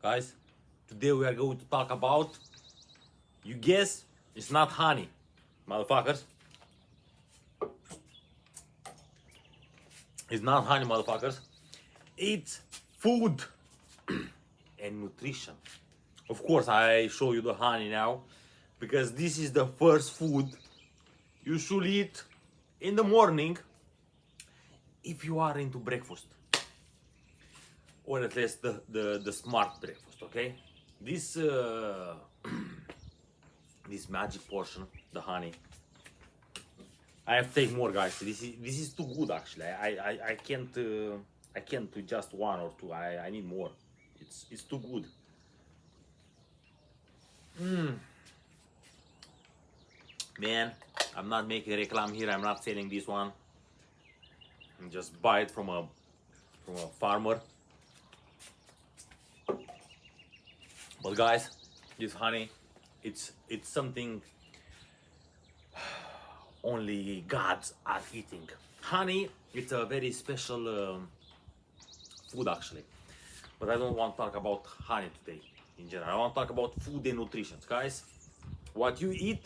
Guys, today we are going to talk about, you guess, it's not honey, motherfuckers. It's not honey, motherfuckers. It's food and nutrition. Of course, I show you the honey now because this is the first food you should eat in the morning if you are into breakfast, or at least the smart breakfast. Okay, this this magic portion, the honey. I have to take more, guys. This is too good, actually. I can't do just one or two. I need more. It's too good. Man, I'm not making reclam here. I'm not selling this one. I just buy it from a farmer. But guys, this honey, it's something only gods are eating. Honey, it's a very special food, actually. But I don't want to talk about honey today in general. I want to talk about food and nutrition. Guys, what you eat,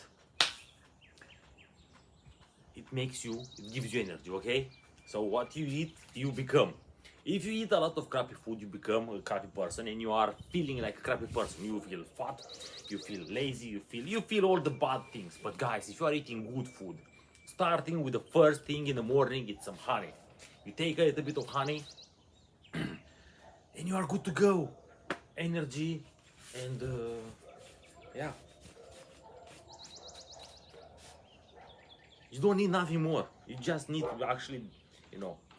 it gives you energy, okay? So what you eat, you become. If you eat a lot of crappy food, you become a crappy person, and you are feeling like a crappy person. You feel fat, you feel lazy, you feel all the bad things. But guys, if you are eating good food, starting with the first thing in the morning, it's some honey. You take a little bit of honey, and you are good to go. Energy, and yeah. You don't need nothing more. You just need to actually,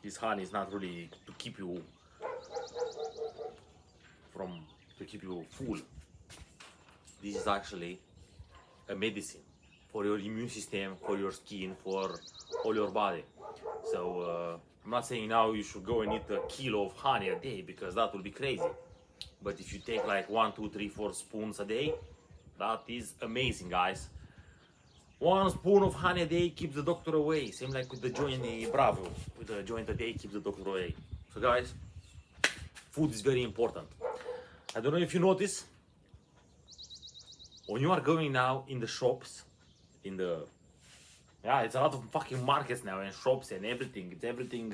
this honey is not really to keep you full. This is actually a medicine for your immune system, for your skin, for all your body. So I'm not saying now you should go and eat a kilo of honey a day, because that will be crazy. But if you take like 1, 2, 3, 4 spoons a day, that is amazing, guys. 1 spoon of honey a day keeps the doctor away. Same like with the joint Bravo. With the joint a day keeps the doctor away. So guys, food is very important. I don't know if you notice, when you are going now in the shops, it's a lot of fucking markets now and shops and everything. It's everything,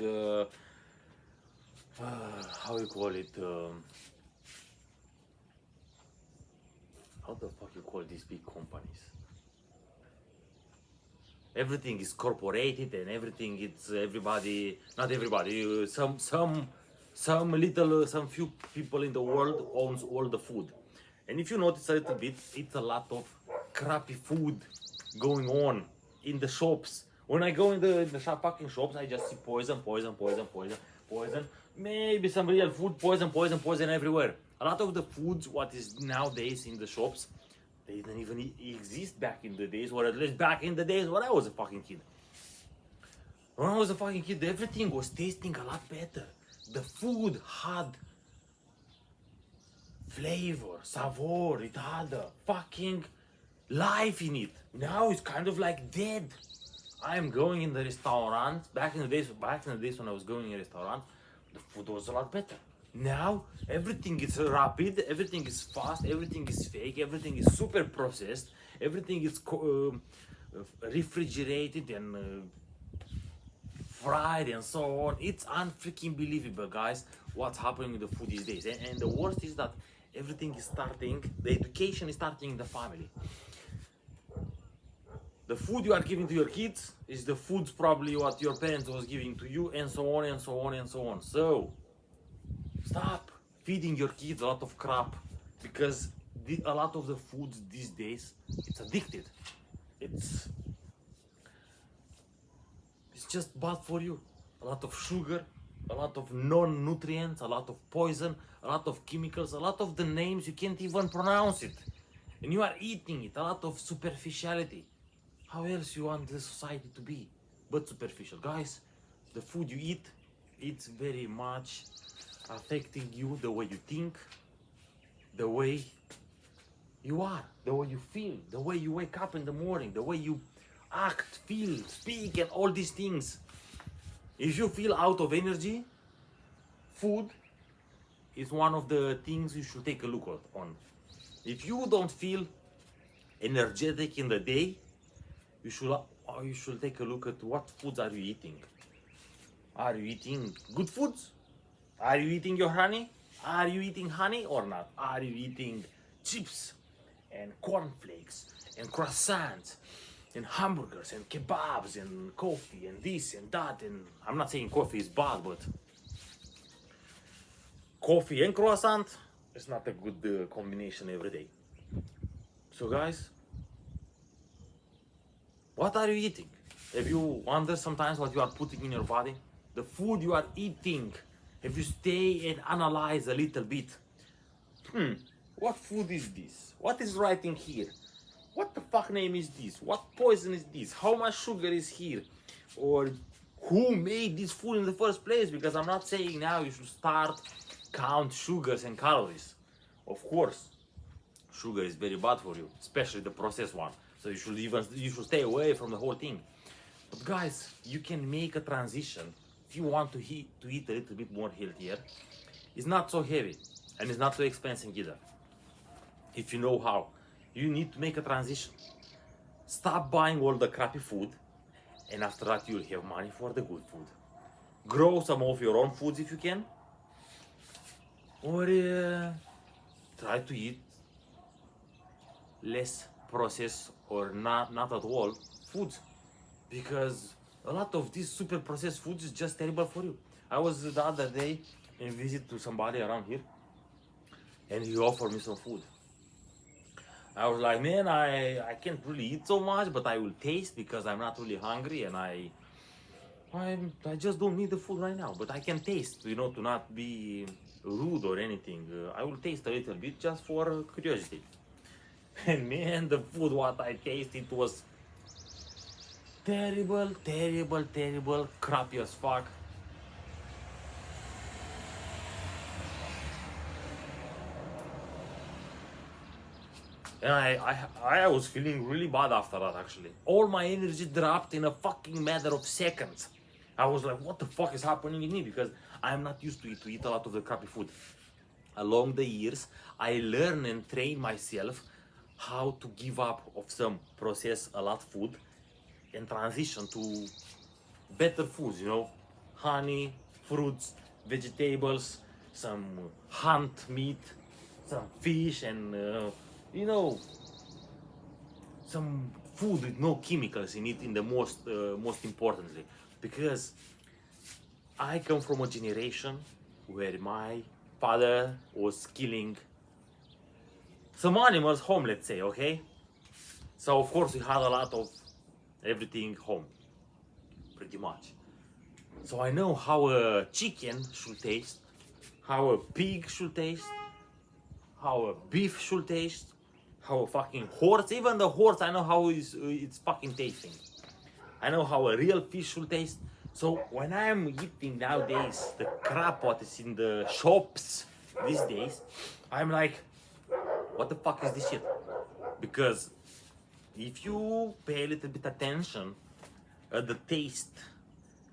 how you call it, how the fuck you call these big companies? Everything is corporated and everything, it's everybody, not everybody, some few people in the world owns all the food. And if you notice a little bit, it's a lot of crappy food going on in the shops. When I go in the fucking shops, I just see poison. Maybe some real food, poison everywhere. A lot of the foods, what is nowadays in the shops, they didn't even exist back in the days, or at least back in the days when I was a fucking kid. When I was a fucking kid, everything was tasting a lot better. The food had flavor, savor, it had a fucking life in it. Now it's kind of like dead. I'm going in the restaurants. Back in the days when I was going in restaurants, the food was a lot better. Now everything is rapid, everything is fast, everything is fake, everything is super processed, everything is refrigerated and fried and so on. It's unfreaking believable, guys, what's happening in the food these days. And the worst is that everything is starting, the education is starting in the family. The food you are giving to your kids is the foods probably what your parents was giving to you, and so on and so on and so on. So stop feeding your kids a lot of crap, because a lot of the foods these days, it's addicted. It's just bad for you. A lot of sugar, a lot of non-nutrients, a lot of poison, a lot of chemicals, a lot of the names you can't even pronounce it. And you are eating it, a lot of superficiality. How else you want the society to be but superficial? Guys, the food you eat, it's very much affecting you, the way you think, the way you are, the way you feel, the way you wake up in the morning, the way you act, feel, speak, and all these things. If you feel out of energy, food is one of the things you should take a look on. If you don't feel energetic in the day, you should take a look at what foods are you eating. Are you eating good foods? Are you eating your honey? Are you eating honey or not? Are you eating chips and cornflakes and croissants and hamburgers and kebabs and coffee and this and that? And I'm not saying coffee is bad, but coffee and croissant is not a good combination every day. So guys, what are you eating? Have you wondered sometimes what you are putting in your body? The food you are eating, have you stay and analyze a little bit? What food is this? What is writing here? What the fuck name is this? What poison is this? How much sugar is here? Or who made this food in the first place? Because I'm not saying now you should start count sugars and calories. Of course, sugar is very bad for you, especially the processed one. So you should stay away from the whole thing. But guys, you can make a transition if you want to eat a little bit more healthier. It's not so heavy and it's not so expensive either. If you know how, you need to make a transition. Stop buying all the crappy food, and after that you'll have money for the good food. Grow some of your own foods if you can, or try to eat less processed or not at all foods, because a lot of these super processed foods is just terrible for you. I was the other day in visit to somebody around here, and he offered me some food. I was like, man, I can't really eat so much, but I will taste because I'm not really hungry, and I just don't need the food right now, but I can taste, to not be rude or anything. I will taste a little bit just for curiosity. And man, the food what I tasted was terrible, terrible, terrible, crappy as fuck. And I was feeling really bad after that, actually. All my energy dropped in a fucking matter of seconds. I was like, what the fuck is happening in me? Because I'm not used to eat a lot of the crappy food. Along the years, I learned and trained myself how to give up of some processed a lot food and transition to better foods, honey, fruits, vegetables, some hunt meat, some fish, and some food with no chemicals in it. In the most importantly, because I come from a generation where my father was killing some animals home, let's say, okay? So of course we had a lot of everything home, pretty much. So I know how a chicken should taste, how a pig should taste, how a beef should taste, how a fucking horse, even the horse, I know how it's fucking tasting. I know how a real fish should taste. So when I'm eating nowadays the crap what is in the shops these days, I'm like, what the fuck is this shit? Because if you pay a little bit attention at the taste,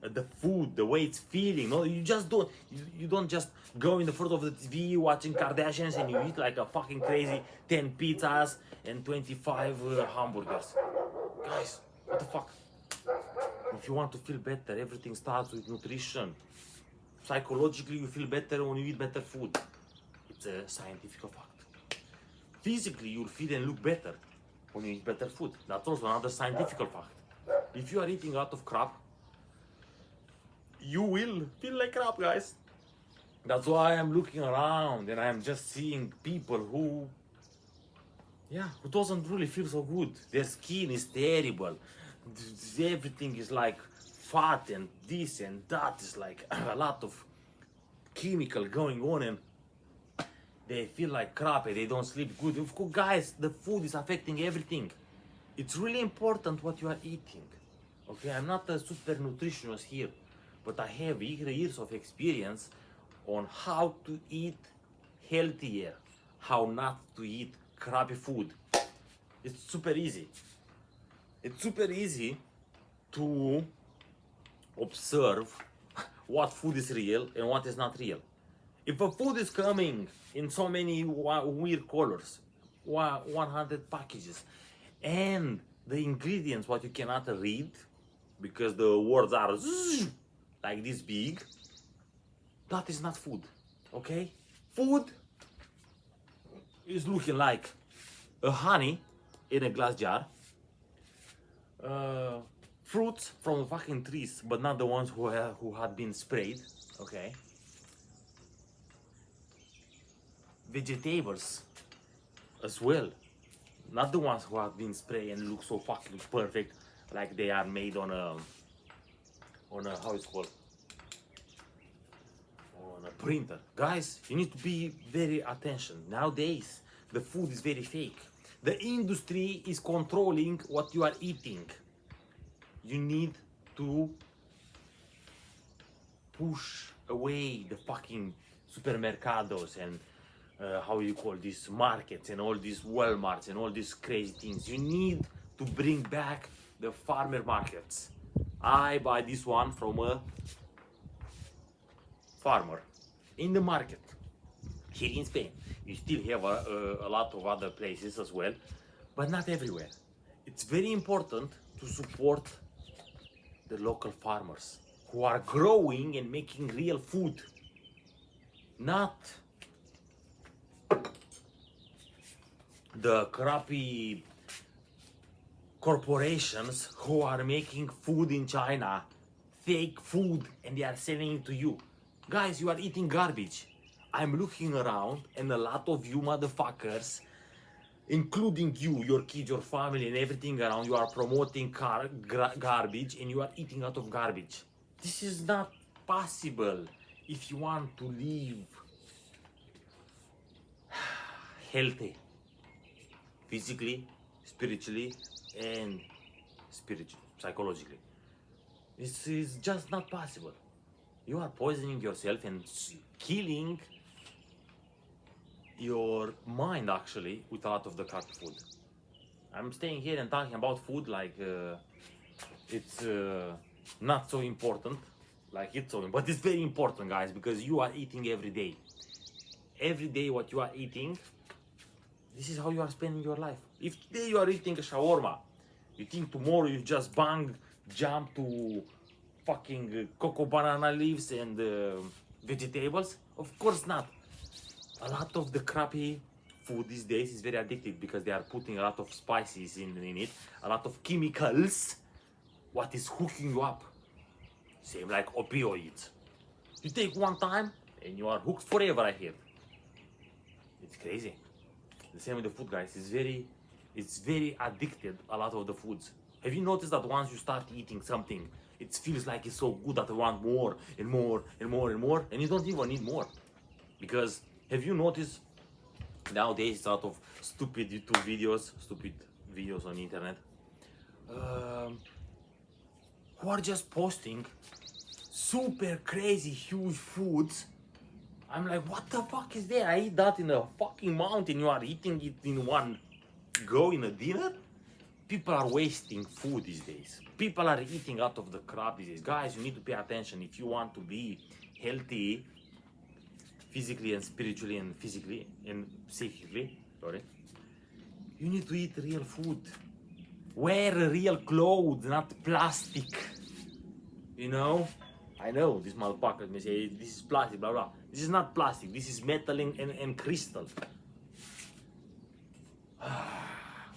at the food, the way it's feeling, you don't just go in the front of the TV watching Kardashians and you eat like a fucking crazy 10 pizzas and 25 hamburgers. Guys, what the fuck? If you want to feel better, everything starts with nutrition. Psychologically, you feel better when you eat better food. It's a scientific fact. Physically, you'll feel and look better when you eat better food. That's also another scientific fact. If you are eating a lot of crap, you will feel like crap, guys. That's why I'm looking around and I'm just seeing people who doesn't really feel so good. Their skin is terrible. Everything is like fat and this and that. Is like a lot of chemical going on, and they feel like crap and they don't sleep good. Of course, guys, the food is affecting everything. It's really important what you are eating. Okay, I'm not a super nutritionist here, but I have years of experience on how to eat healthier, how not to eat crappy food. It's super easy. It's super easy to observe what food is real and what is not real. If a food is coming in so many weird colors, 100 packages, and the ingredients what you cannot read because the words are like this big, that is not food. Okay? Food is looking like a honey in a glass jar, fruits from the fucking trees, but not the ones who had been sprayed. Okay? Vegetables as well, not the ones who have been sprayed and look so fucking perfect, like they are made on a how it's called, on a printer. Guys, you need to be very attention. Nowadays, the food is very fake. The industry is controlling what you are eating. You need to push away the fucking supermercados and how you call these markets and all these Walmarts and all these crazy things. You need to bring back the farmer markets. I buy this one from a farmer in the market here in Spain. You still have a lot of other places as well, but not everywhere. It's very important to support the local farmers who are growing and making real food, not the crappy corporations who are making food in China, fake food, and they are selling it to you. Guys, you are eating garbage. I'm looking around and a lot of you motherfuckers, including you, your kids, your family and everything around, you are promoting garbage and you are eating out of garbage. This is not possible if you want to live healthy, physically, spiritually, and psychologically. This is just not possible. You are poisoning yourself and killing your mind actually with a lot of the cat food. I'm staying here and talking about food like it's not so important, like it's so, but it's very important, guys, because you are eating every day. Every day, what you are eating, this is how you are spending your life. If today you are eating a shawarma, you think tomorrow you just jump to fucking cocoa banana leaves and vegetables? Of course not. A lot of the crappy food these days is very addictive because they are putting a lot of spices in it, a lot of chemicals, what is hooking you up. Same like opioids. You take one time and you are hooked forever, I hear. It's crazy. The same with the food, guys. It's very addicted, a lot of the foods. Have you noticed that once you start eating something, it feels like it's so good that I want more and more and more and more, and you don't even need more. Because have you noticed nowadays a lot of stupid YouTube videos on the internet, who are just posting super crazy huge foods. I'm like, what the fuck is there? I eat that in a fucking mountain. You are eating it in one go in a dinner? People are wasting food these days. People are eating out of the crap these days. Guys, you need to pay attention if you want to be healthy physically and spiritually and physically and psychically. Sorry. You need to eat real food. Wear real clothes, not plastic. You know? I know this motherfucker may say this is plastic, blah blah. This is not plastic, this is metal and crystal.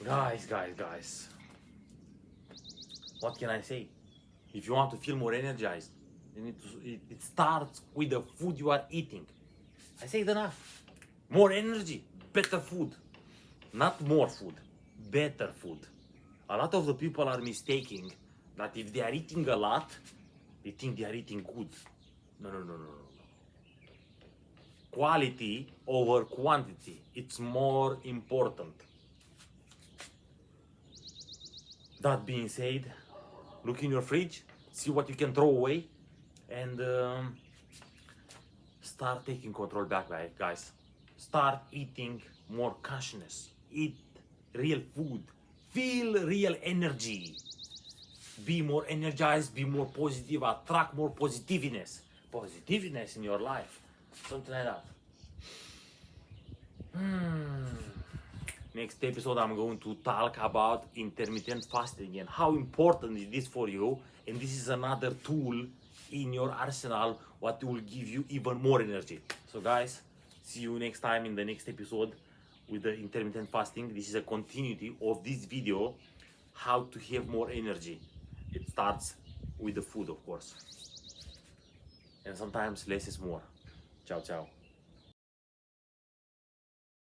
Guys. What can I say? If you want to feel more energized, you need to, it starts with the food you are eating. I say it enough. More energy, better food. Not more food, better food. A lot of the people are mistaking that if they are eating a lot, they think they are eating good. No. Quality over quantity. It's more important. That being said, look in your fridge, see what you can throw away, and start taking control back, guys. Start eating more consciousness. Eat real food. Feel real energy. Be more energized, be more positive, attract more positiveness in your life. Something like that. Next episode, I'm going to talk about intermittent fasting and how important is this for you. And this is another tool in your arsenal what will give you even more energy. So guys, see you next time in the next episode with the intermittent fasting. This is a continuity of this video, how to have more energy. It starts with the food, of course. And sometimes less is more. Ciao, ciao.